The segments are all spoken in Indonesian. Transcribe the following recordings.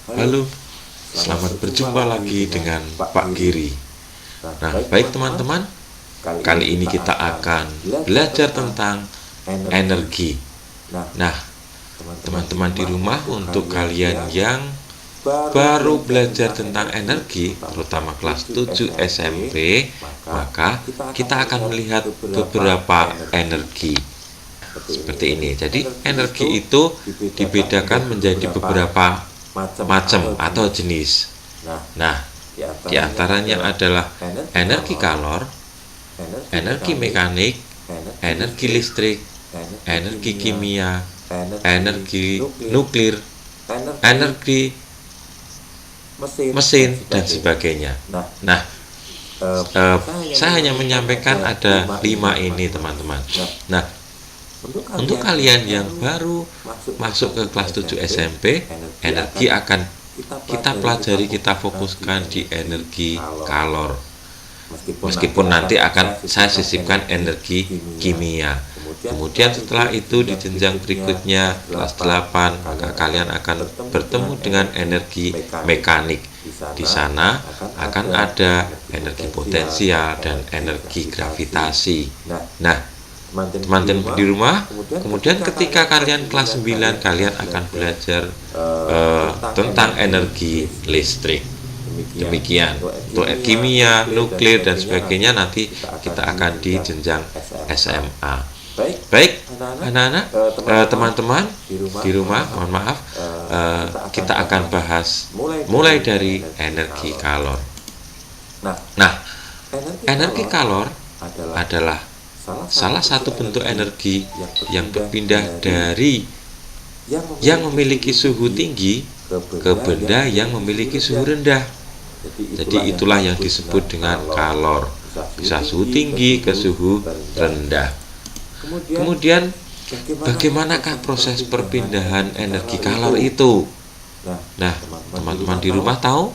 Halo, selamat berjumpa lagi dengan Pak Giri. Nah, baik teman-teman, kali ini kita akan belajar tentang energi. Nah, teman-teman di rumah, untuk kalian yang baru belajar tentang energi, terutama kelas 7 SMP, maka kita akan melihat beberapa energi seperti ini. Jadi, energi itu dibedakan menjadi beberapa macam atau jenis. Nah, di antaranya adalah energi kalor, energi mekanik, energi listrik, energi kimia, energi nuklir, energi mesin, dan sebagainya. Nah, saya hanya menyampaikan ada 5 ini, teman-teman. Nah, untuk kalian yang baru masuk ke kelas 7 SMP, energi akan kita pelajari, kita fokuskan di energi kalor. Meskipun nanti akan saya sisipkan energi kimia. Kemudian setelah itu di jenjang berikutnya kelas 8, maka kalian akan bertemu dengan energi mekanik. Di sana akan ada energi potensial dan energi gravitasi. Nah, teman-teman di rumah, kemudian ketika kalian kelas 9, kalian akan belajar tentang energi listrik. Demikian untuk kimia, nuklir, dan sebagainya nanti kita akan di jenjang SMA. Baik, anak-anak, teman-teman di rumah, mohon maaf, kita akan bahas mulai dari energi kalor. Nah, energi kalor adalah salah satu bentuk energi yang berpindah dari yang memiliki suhu tinggi ke benda yang memiliki suhu rendah. Jadi itulah yang disebut dengan kalor. Bisa suhu tinggi ke suhu rendah. Kemudian bagaimanakah proses perpindahan energi kalor itu? Nah, teman-teman di rumah tahu?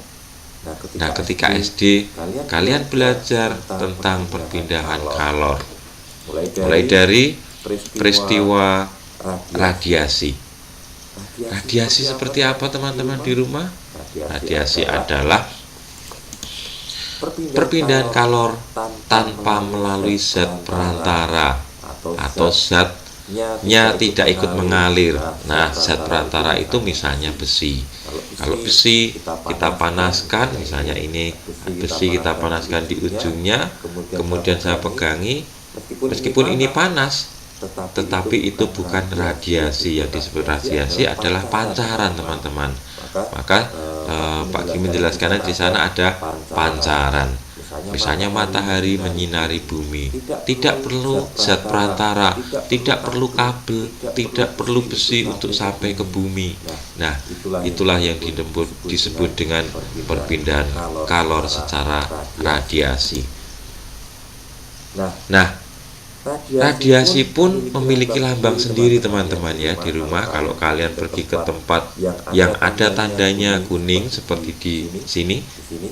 Nah, ketika SD kalian belajar tentang perpindahan kalor. Mulai dari peristiwa radiasi. Radiasi seperti apa, teman-teman di rumah? Radiasi adalah perpindahan kalor tanpa melalui zat perantara atau zatnya tidak ikut mengalir. Nah, zat perantara itu misalnya besi. Kalau besi kita panaskan, misalnya ini besi kita panaskan di ujungnya, kemudian saya pegangi. Meskipun ini panas, tetapi itu bukan radiasi. Yang disebut radiasi adalah pancaran, teman-teman. Maka Pak Kim menjelaskan di sana ada pancaran. Misalnya matahari menyinari bumi, tidak perlu zat perantara, tidak perlu kabel, tidak perlu besi untuk sampai ke bumi. Nah, itulah yang disebut dengan perpindahan kalor secara radiasi. Nah, radiasi pun memiliki lambang sendiri, teman-teman ya. Di rumah kalau kalian pergi ke tempat yang ada tandanya kuning seperti di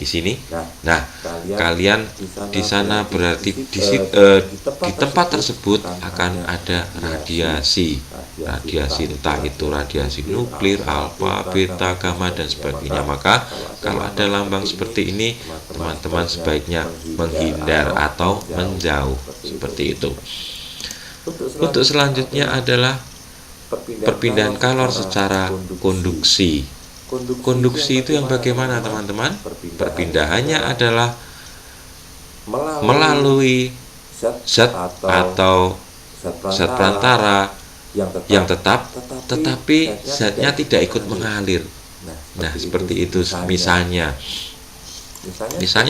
sini. Nah, kalian di sana berarti di tempat tersebut akan ada radiasi. Radiasi entah itu radiasi nuklir, alfa, beta, gamma, dan sebagainya. Maka kalau ada lambang seperti ini, teman-teman sebaiknya menghindar atau menjauh, seperti itu. Untuk selanjutnya adalah perpindahan kalor secara konduksi. Konduksi itu yang bagaimana, teman-teman? Perpindahannya adalah melalui zat atau zat perantara yang tetap, tetapi zatnya tidak ikut mengalir. Nah, seperti itu misalnya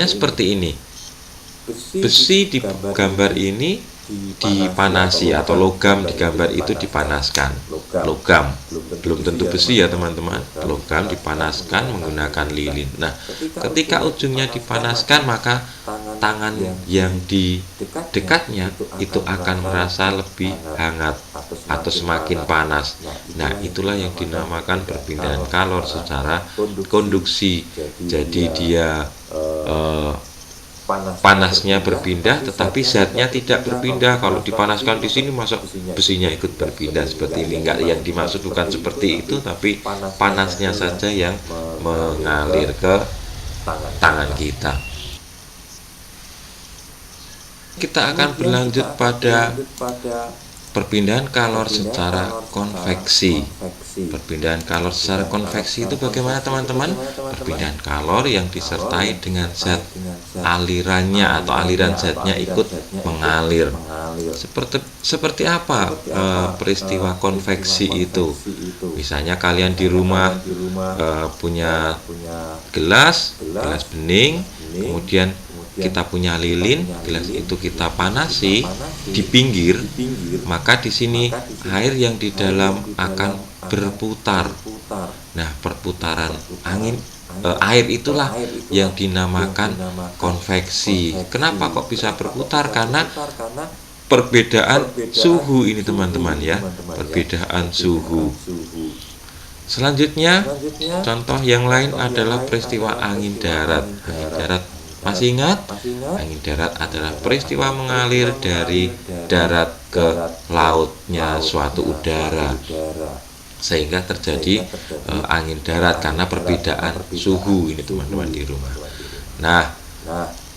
seperti ini. Besi di gambar ini dipanasi, atau logam di gambar itu dipanaskan. Logam belum tentu besi ya, teman-teman. Logam dipanaskan menggunakan lilin. Nah, ketika ujungnya dipanaskan, maka tangan yang di dekatnya itu akan merasa lebih hangat atau semakin panas. Nah, itulah yang dinamakan perpindahan kalor secara konduksi. Jadi dia panasnya berpindah tetapi zatnya tidak berpindah. Kalau dipanaskan di sini masa besinya ikut berpindah seperti ini? Enggak, yang dimaksud bukan seperti itu, tapi panasnya saja yang mengalir ke tangan kita. Kita akan berlanjut pada perpindahan kalor secara konveksi. Perpindahan kalor secara konveksi itu bagaimana teman-teman? Perpindahan kalor yang disertai dengan zat alirannya atau aliran zatnya ikut mengalir. Seperti apa peristiwa konveksi itu? Misalnya kalian di rumah punya gelas bening, kemudian kita punya lilin, gelas itu kita panasi di pinggir, maka di sini air yang di dalam akan berputar. Nah, perputaran air itulah yang dinamakan konveksi. Kenapa kok bisa berputar? Karena perbedaan suhu ini teman-teman ya, perbedaan suhu. Selanjutnya, contoh yang lain adalah peristiwa angin darat. Angin darat, masih ingat? Angin darat adalah peristiwa mengalir dari darat ke lautnya suatu udara, sehingga terjadi angin darat karena perbedaan suhu ini teman-teman di rumah. Nah,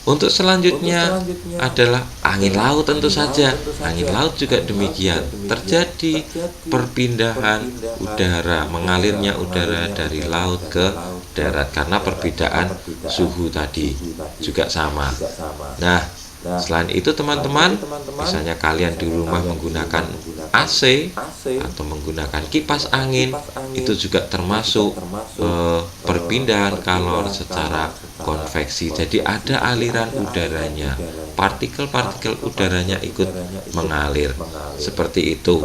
untuk selanjutnya adalah angin laut tentu saja. Angin laut juga demikian. Terjadi perpindahan udara, mengalirnya udara dari laut ke darat karena perbedaan suhu tadi juga sama. Nah, selain itu teman-teman, misalnya kalian di rumah menggunakan AC atau menggunakan kipas angin, itu juga termasuk perpindahan kalor secara konveksi. Jadi ada aliran udaranya, partikel-partikel udaranya ikut mengalir seperti itu.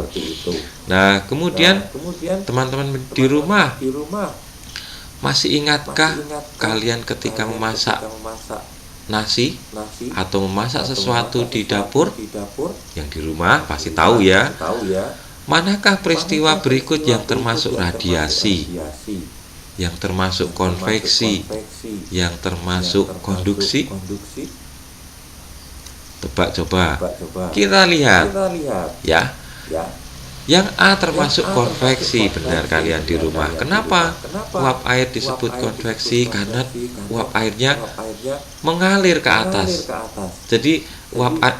Nah, kemudian teman-teman di rumah, masih ingatkah kalian ketika memasak nasi atau memasak sesuatu di dapur? Yang di rumah pasti tahu ya. Manakah peristiwa berikut yang termasuk radiasi, yang termasuk konveksi, yang termasuk konduksi? Tebak coba. Kita lihat ya. Yang A termasuk konveksi, benar kalian di rumah. Kenapa uap air disebut konveksi? Karena uap airnya mengalir ke atas. Jadi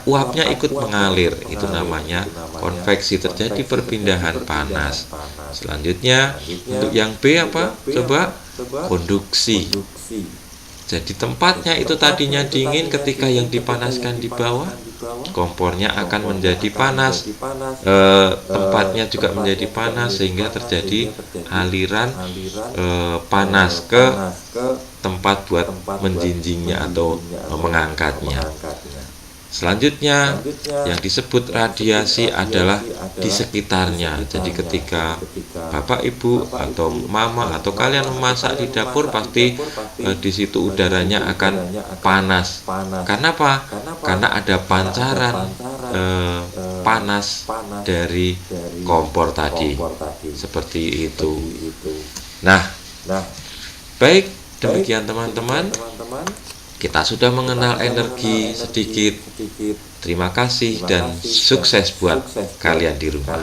uapnya ikut mengalir, itu namanya konveksi, terjadi perpindahan panas. Selanjutnya untuk yang B apa? Coba, konduksi. Jadi tempatnya itu tadinya dingin, ketika yang dipanaskan di bawah, kompornya akan menjadi panas, tempatnya juga menjadi panas, sehingga terjadi aliran panas ke tempat buat menjinjingnya atau mengangkatnya. Selanjutnya yang disebut radiasi adalah di sekitarnya. Jadi ketika Bapak Ibu atau Mama atau kalian memasak di dapur, pasti di situ udaranya akan panas. Karena apa? Karena ada pancaran panas dari kompor tadi. Seperti itu. Nah, baik, demikian teman-teman. Kita sudah mengenal energi sedikit. Terima kasih dan sukses buat kalian di rumah.